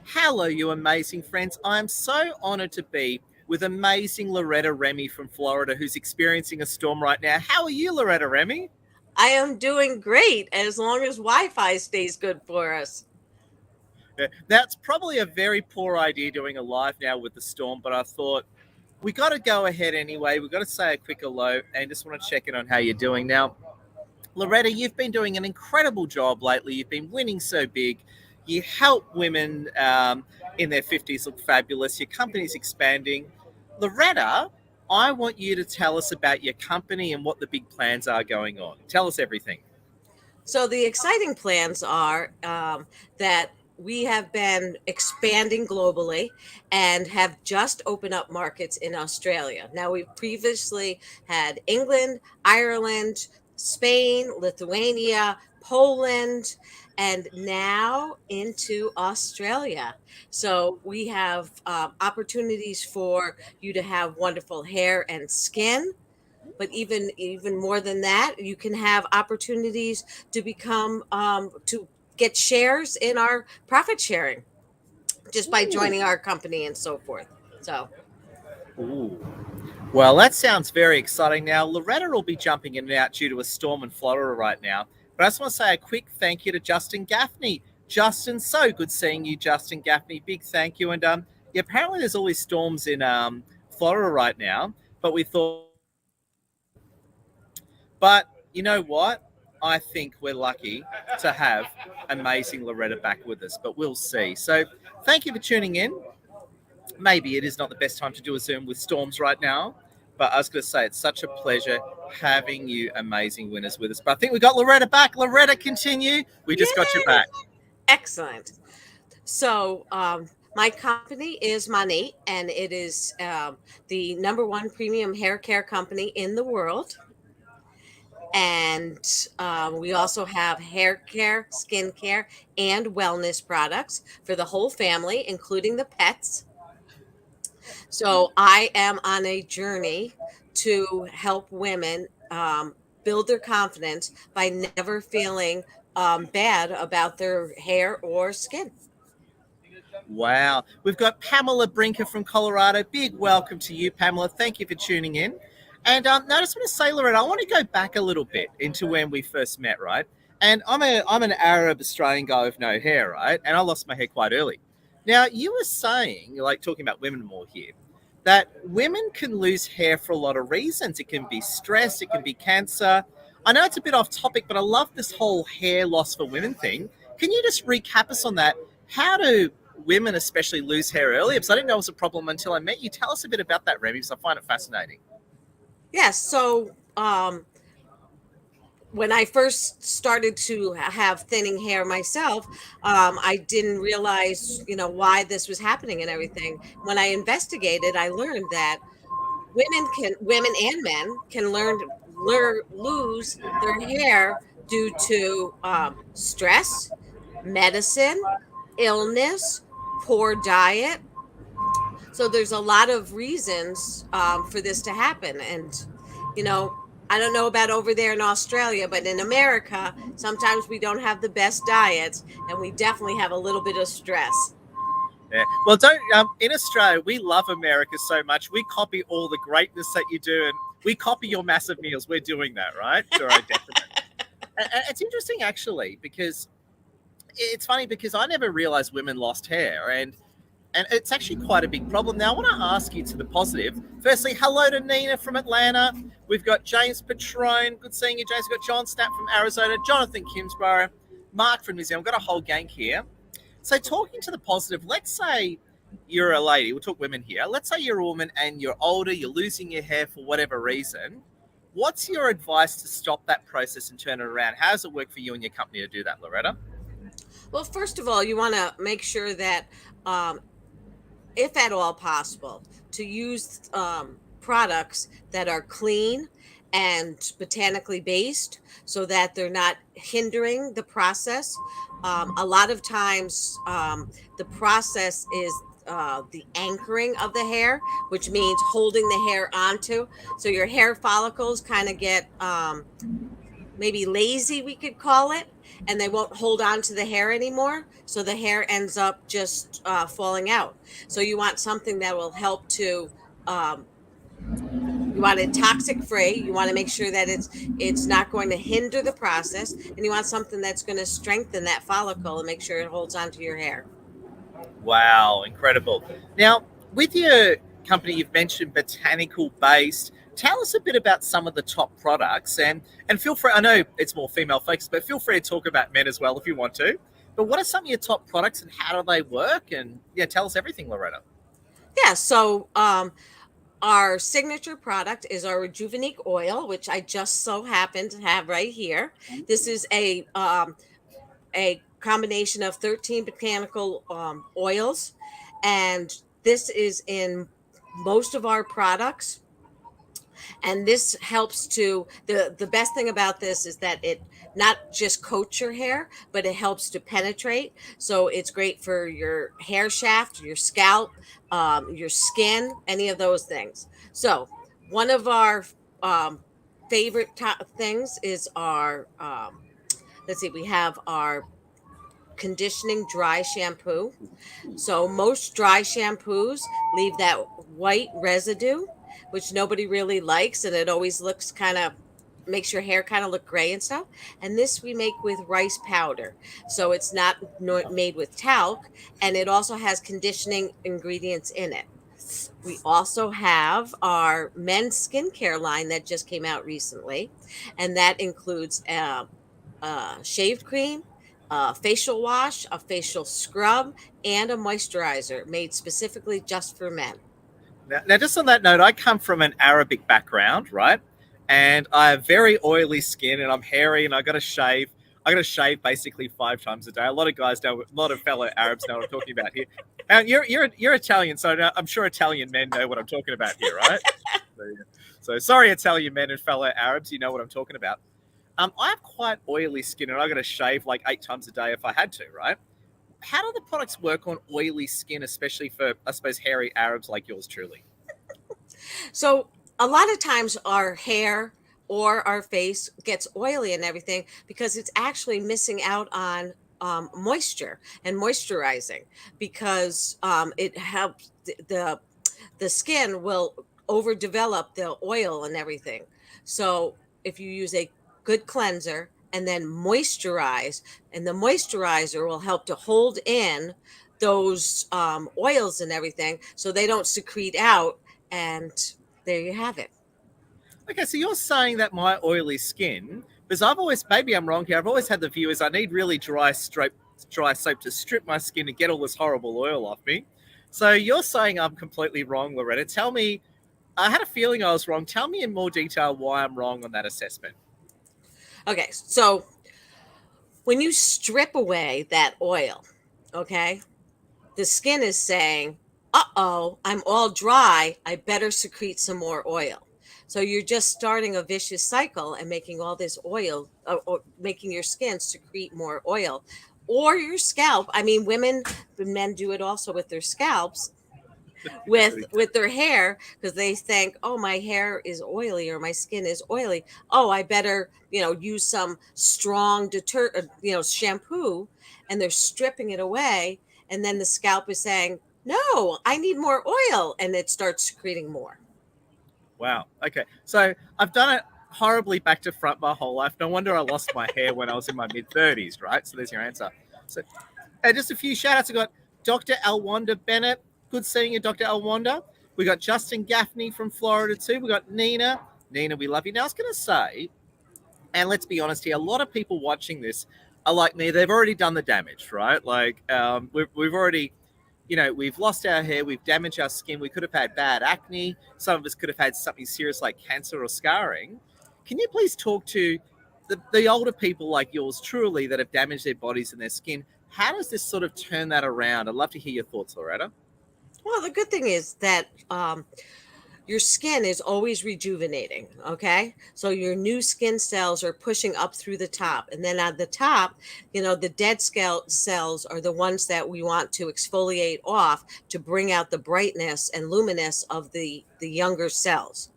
Hello, you amazing friends. I am so honored to be with amazing Loretta Remy from Florida, who's experiencing a storm right now. How are you, Loretta Remy? I am doing great as long as Wi-Fi stays good for us. That's probably a very poor idea doing a live now with the storm, but I thought we got to go ahead anyway. We got to say a quick hello and just want to check in on how you're doing. Now, Loretta, you've been doing an incredible job lately. You've been winning so big. You help women in their 50s look fabulous. Your company's expanding. Loretta, I want you to tell us about your company and what the big plans are going on. Tell us everything. So the exciting plans are that we have been expanding globally and have just opened up markets in Australia. Now, we've previously had England, Ireland, Spain, Lithuania, Poland, and now into Australia. So we have opportunities for you to have wonderful hair and skin, but even more than that, you can have opportunities to become to get shares in our profit sharing just by Ooh. joining our company and so forth. So Ooh. Well, that sounds very exciting. Now, Loretta will be jumping in and out due to a storm in Florida right now. But I just want to say a quick thank you to Justin Gaffney. Justin, so good seeing you, Justin Gaffney. Big thank you. And yeah, apparently there's always storms in Florida right now. But we thought, but you know what? I think we're lucky to have amazing Loretta back with us, but we'll see. So thank you for tuning in. Maybe it is not the best time to do a Zoom with storms right now, but I was going to say it's such a pleasure having you amazing winners with us. But I think we got Loretta back. Loretta, continue. We just got you yay, back. excellent. So my company is Money, and it is the number one premium hair care company in the world. And we also have hair care, skin care, and wellness products for the whole family, including the pets. So I am on a journey to help women build their confidence by never feeling bad about their hair or skin. Wow. We've got Pamela Brinker from Colorado. Big welcome to you, Pamela. Thank you for tuning in. And now I just want to say, Loretta, I want to go back a little bit into when we first met, right? And I'm an Arab Australian guy with no hair, right? And I lost my hair quite early. Now you were saying, like talking about women more here, that women can lose hair for a lot of reasons. It can be stress, it can be cancer. I know it's a bit off topic, but I love this whole hair loss for women thing. Can you just recap us on that? How do women especially lose hair earlier? Because I didn't know it was a problem until I met you. Tell us a bit about that, Remy, because I find it fascinating. Yes. So when I first started to have thinning hair myself, I didn't realize, why this was happening and everything. When I investigated, I learned that women and men can lose their hair due to stress, medicine, illness, poor diet. So there's a lot of reasons for this to happen. And you know I don't know about over there in Australia, but in America sometimes we don't have the best diets, and we definitely have a little bit of stress. Yeah. Well, don't in Australia we love America so much. We copy all the greatness that you do, and we copy your massive meals. We're doing that, right? To our detriment. And it's interesting actually because it's funny because I never realized women lost hair, and it's actually quite a big problem. Now, I want to ask you to the positive. Firstly, hello to Nina from Atlanta. We've got James Patrone. Good seeing you, James. We've got John Snap from Arizona, Jonathan Kimsborough, Mark from New Zealand. We've got a whole gang here. So, talking to the positive, let's say you're a lady. We'll talk women here. Let's say you're a woman and you're older, you're losing your hair for whatever reason. What's your advice to stop that process and turn it around? How does it work for you and your company to do that, Loretta? Well, first of all, you want to make sure that um, if at all possible, to use products that are clean and botanically based so that they're not hindering the process. A lot of times, the process is the anchoring of the hair, which means holding the hair onto. So your hair follicles kind of get maybe lazy, we could call it, and they won't hold on to the hair anymore. So the hair ends up just falling out. So you want something that will help to. Um, you want it toxic free. You want to make sure that it's not going to hinder the process, and you want something that's going to strengthen that follicle and make sure it holds onto your hair. Wow, incredible. Now, with your company, you've mentioned botanical based. Tell us a bit about some of the top products, and feel free. I know it's more female focused, but feel free to talk about men as well if you want to. But what are some of your top products, and how do they work? And yeah, tell us everything, Loretta. Yeah. So our signature product is our Rejuvenate oil, which I just so happen to have right here. This is a combination of 13 botanical oils, and this is in most of our products. And this helps to the best thing about this is that it not just coats your hair, but it helps to penetrate. So it's great for your hair shaft, your scalp, your skin, any of those things. So one of our um, favorite things is our let's see, we have our conditioning dry shampoo. So most dry shampoos leave that white residue, which nobody really likes, and it always looks kind of makes your hair kind of look gray and stuff. And this we make with rice powder. So it's not made with talc, and it also has conditioning ingredients in it. We also have our men's skincare line that just came out recently, and that includes shaved cream, a facial wash, a facial scrub, and a moisturizer made specifically just for men. Now, just on that note, I come from an Arabic background, right? And I have very oily skin, and I'm hairy, and I got to shave. I got to shave basically 5 times a day. A lot of guys know, a lot of fellow Arabs know what I'm talking about here. And you're Italian, so I'm sure Italian men know what I'm talking about here, right? So, yeah. So sorry, Italian men and fellow Arabs, you know what I'm talking about. I have quite oily skin, and I got to shave like 8 times a day if I had to, right? How do the products work on oily skin, especially for, I suppose, hairy Arabs like yours truly? So a lot of times our hair or our face gets oily and everything because it's actually missing out on moisture and moisturizing because it helps the skin will overdevelop the oil and everything. So if you use a good cleanser and then moisturize, and the moisturizer will help to hold in those oils and everything so they don't secrete out. And there you have it. Okay, so you're saying that my oily skin, because I've always, maybe I'm wrong here, I've always had the view is I need really dry soap to strip my skin and get all this horrible oil off me. So you're saying I'm completely wrong, Loretta. Tell me, I had a feeling I was wrong. Tell me in more detail why I'm wrong on that assessment. Okay, so when you strip away that oil, okay, the skin is saying, uh-oh, I'm all dry. I better secrete some more oil. So you're just starting a vicious cycle and making all this oil, or making your skin secrete more oil. Or your scalp. I mean, men do it also with their scalps, with their hair, because they think, oh, my hair is oily or my skin is oily. Oh, I better use some strong shampoo, and they're stripping it away, and then the scalp is saying, no, I need more oil, and it starts secreting more. Wow. Okay. So I've done it horribly back to front my whole life. No wonder I lost my hair when I was in my mid 30s, right? So there's your answer. So just a few shout outs. I got Dr. Alwanda Bennett. Good seeing you, Dr. Alwanda. We got Justin Gaffney from Florida too. We got Nina. Nina, we love you. Now I was going to say, and let's be honest here, a lot of people watching this are like me. They've already done the damage, right? Like we've already, we've lost our hair, we've damaged our skin. We could have had bad acne. Some of us could have had something serious like cancer or scarring. Can you please talk to the older people like yours truly that have damaged their bodies and their skin? How does this sort of turn that around? I'd love to hear your thoughts, Loretta. Well, the good thing is that your skin is always rejuvenating. Okay. So your new skin cells are pushing up through the top. And then at the top, the dead cells are the ones that we want to exfoliate off to bring out the brightness and luminous of the younger cells.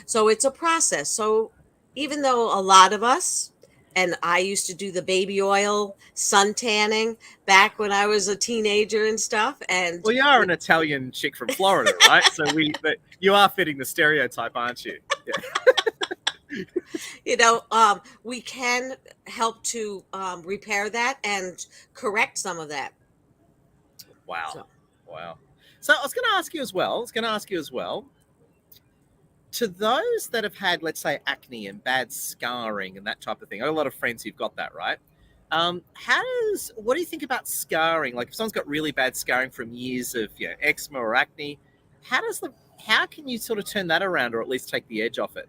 So it's a process. So even though a lot of us and I used to do the baby oil sun tanning back when I was a teenager and stuff. And Well, you are an Italian chick from Florida, right? So but you are fitting the stereotype, aren't you? Yeah. we can help to repair that and correct some of that. Wow. So, Wow. So I was going to ask you as well. I was going to ask you as well. To those that have had, let's say, acne and bad scarring and that type of thing, I have a lot of friends who've got that, right? What do you think about scarring? Like if someone's got really bad scarring from years of eczema or acne, how can you sort of turn that around or at least take the edge off it?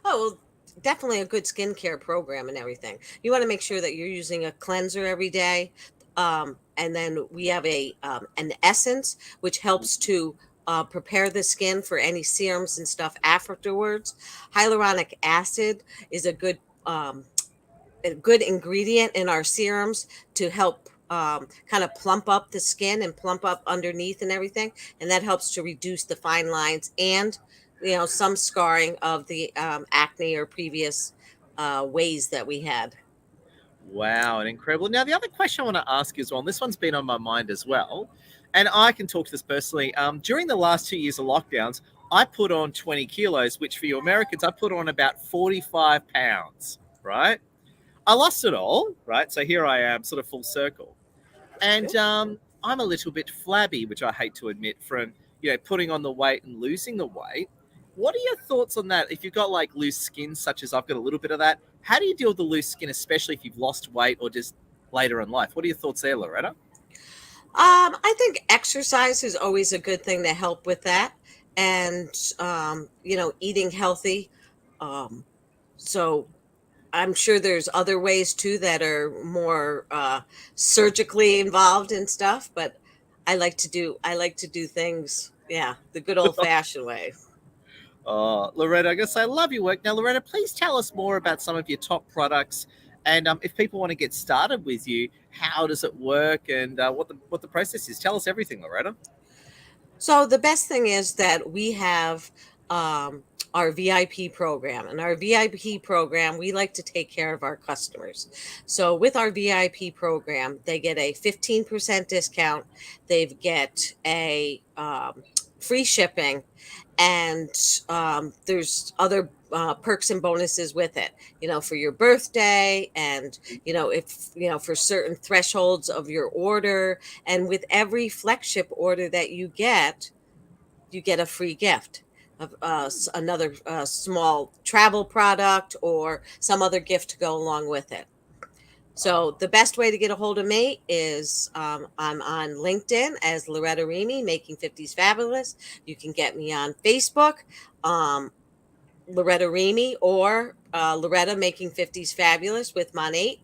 oh, well, definitely a good skincare program and everything. You want to make sure that you're using a cleanser every day. And then we have an essence which helps to prepare the skin for any serums and stuff afterwards. Hyaluronic acid is a good ingredient in our serums to help kind of plump up the skin and plump up underneath and everything, and that helps to reduce the fine lines and some scarring of the acne or previous ways that we had. Wow, and incredible. Now, the other question I want to ask you as well, and this one's been on my mind as well, and I can talk to this personally. During the last 2 years of lockdowns, I put on 20 kilos, which for you Americans, I put on about 45 pounds, right? I lost it all, right? So here I am, sort of full circle. And I'm a little bit flabby, which I hate to admit, from putting on the weight and losing the weight. What are your thoughts on that? If you've got like loose skin, such as I've got a little bit of that, how do you deal with the loose skin, especially if you've lost weight or just later in life? What are your thoughts there, Loretta? I think exercise is always a good thing to help with that, and eating healthy. Um, so I'm sure there's other ways too that are more surgically involved and stuff, but I like to do things, yeah, the good old fashioned way. Loretta, I guess I love your work. Now, Loretta, please tell us more about some of your top products, and if people want to get started with you, how does it work, and what the process is? Tell us everything, Loretta. So the best thing is that we have our VIP program. And our VIP program, we like to take care of our customers. So with our VIP program, they get a 15% discount. They get a free shipping, and there's other perks and bonuses with it, for your birthday, and if for certain thresholds of your order. And with every flagship order that you get a free gift of another small travel product or some other gift to go along with it. So the best way to get a hold of me is I'm on LinkedIn as Loretta Remy, Making 50s Fabulous. You can get me on Facebook, um, Loretta Remy, or Loretta Making 50s Fabulous with Monate.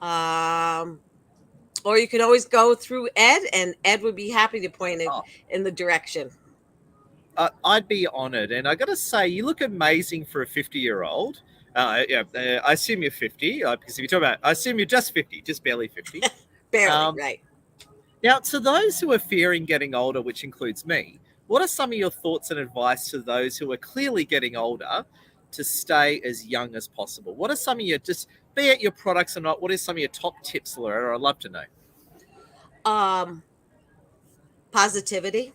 Um, or you can always go through Ed, and Ed would be happy to point it Oh, in the direction. I'd be honored. And I got to say, you look amazing for a 50-year-old. I assume you're 50, because if you talk about, I assume you're just 50, just barely 50. Barely, Um, right. Now, to those who are fearing getting older, which includes me, what are some of your thoughts and advice to those who are clearly getting older to stay as young as possible? What are some of your, just be it your products or not, what are some of your top tips, Laura? I'd love to know. Um, Positivity.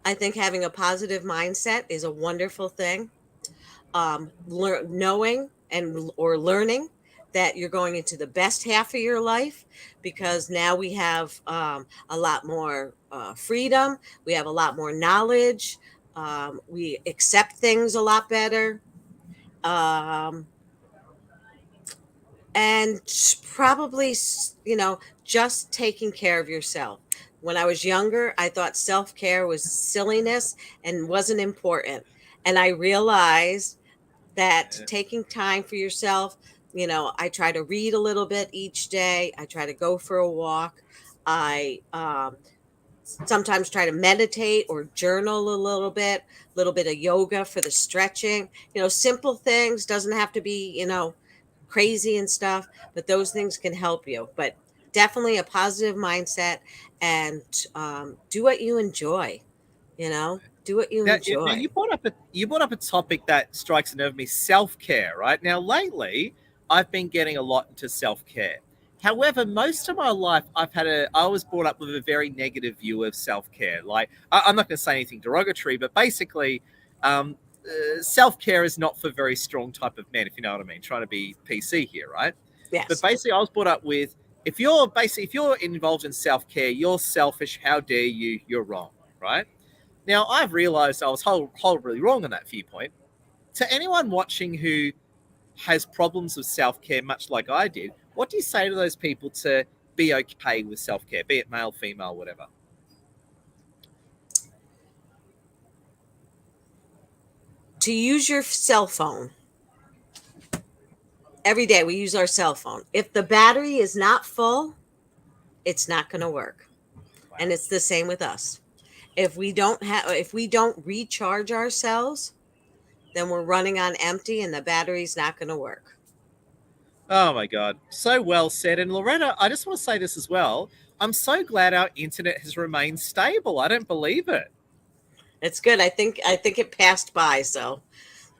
I think having a positive mindset is a wonderful thing. Knowing and or learning that you're going into the best half of your life, because now we have a lot more freedom. We have a lot more knowledge. We accept things a lot better. Um, and probably, just taking care of yourself. When I was younger, I thought self-care was silliness and wasn't important, and I realized that Yeah. taking time for yourself, I try to read a little bit each day. I try to go for a walk. I sometimes try to meditate or journal a little bit of yoga for the stretching. Simple things, doesn't have to be, crazy and stuff, but those things can help you. But definitely a positive mindset, and do what you enjoy, do what you Now enjoy. you brought up a topic that strikes a nerve with me: self care. Right now, lately, I've been getting a lot into self-care. However, most of my life, I was brought up with a very negative view of self-care. Like, I'm not going to say anything derogatory, but basically, self-care is not for very strong type of men, if you know what I mean. Trying to be PC here, right? But Yes. basically, I was brought up with, if you're involved in self-care, you're selfish. How dare you? You're wrong, right? Now, I've realized I was horribly wrong on that viewpoint. To anyone watching who has problems with self-care, much like I did, what do you say to those people to be okay with self-care, be it male, female, whatever? To use your cell phone. Every day we use our cell phone. If the battery is not full, it's not going to work. Wow. And it's the same with us. If we don't recharge ourselves, then we're running on empty and the battery's not going to work. Oh my God. So well said. And Loretta, I just want to say this as well. I'm so glad our internet has remained stable. I don't believe it. It's good. I think it passed by, so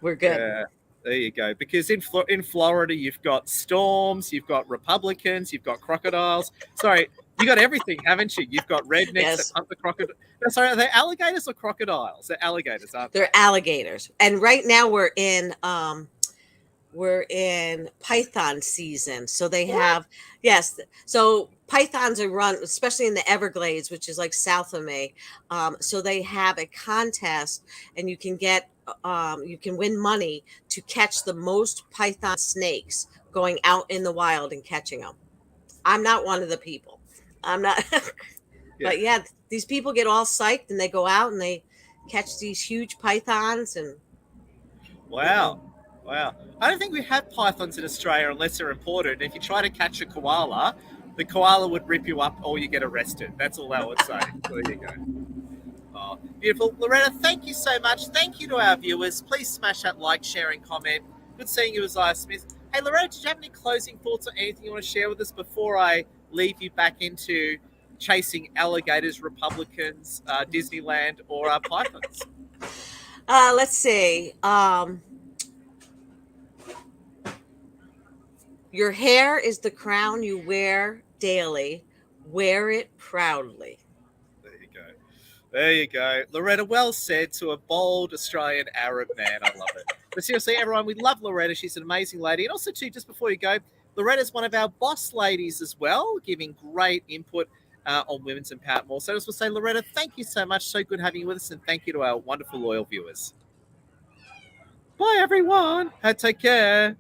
we're good. Yeah, there you go. Because in Florida, you've got storms, you've got Republicans, you've got crocodiles. Sorry, you got everything, haven't you? You've got rednecks Yes. that hunt the crocodile. No, sorry, are they alligators or crocodiles? They're alligators, aren't they? They're alligators. And right now we're in python season. So they have, yes. So pythons are run, especially in the Everglades, which is like south of me. So they have a contest and you can win money to catch the most python snakes going out in the wild and catching them. I'm not one of the people. I'm not. But yeah, these people get all psyched and they go out and they catch these huge pythons and. Wow. Wow. I don't think we have pythons in Australia unless they're imported. If you try to catch a koala, the koala would rip you up or you get arrested. That's all I would say. There you go. Oh, beautiful. Loretta, thank you so much. Thank you to our viewers. Please smash that like, share, and comment. Good seeing you, Isaiah Smith. Hey, Loretta, did you have any closing thoughts or anything you want to share with us before I leave you back into chasing alligators, Republicans, Disneyland, or pythons? Let's see. Your hair is the crown you wear daily. Wear it proudly. There you go. There you go. Loretta, well said to a bold Australian Arab man. I love it. But seriously, everyone, we love Loretta. She's an amazing lady. And also, too, just before you go, Loretta's one of our boss ladies as well, giving great input on women's empowerment. So I just want to say, Loretta, thank you so much. So good having you with us. And thank you to our wonderful loyal viewers. Bye, everyone. Take care.